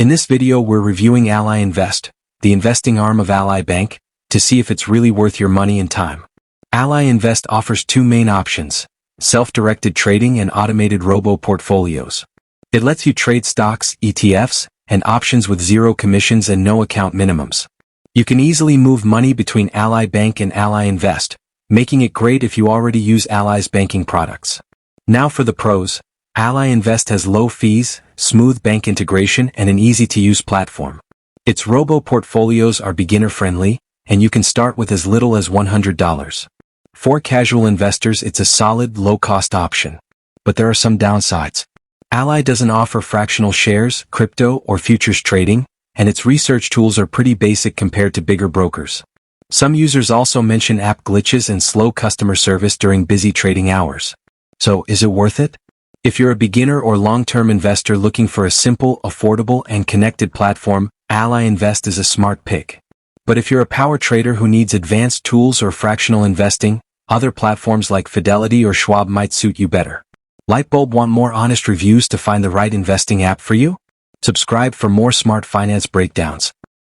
In this video we're reviewing Ally Invest, the investing arm of Ally Bank, to see if it's really worth your money and time. Ally Invest offers two main options: self-directed trading and automated robo-portfolios. It lets you trade stocks, ETFs, and options with zero commissions and no account minimums. You can easily move money between Ally Bank and Ally Invest, making it great if you already use Ally's banking products. Now for the pros. Ally Invest has low fees, smooth bank integration, and an easy-to-use platform. Its robo-portfolios are beginner-friendly, and you can start with as little as $100. For casual investors, it's a solid, low-cost option. But there are some downsides. Ally doesn't offer fractional shares, crypto, or futures trading, and its research tools are pretty basic compared to bigger brokers. Some users also mention app glitches and slow customer service during busy trading hours. So, is it worth it? If you're a beginner or long-term investor looking for a simple, affordable, and connected platform, Ally Invest is a smart pick. But if you're a power trader who needs advanced tools or fractional investing, other platforms like Fidelity or Schwab might suit you better. Lightbulb want more honest reviews to find the right investing app for you? Subscribe for more smart finance breakdowns.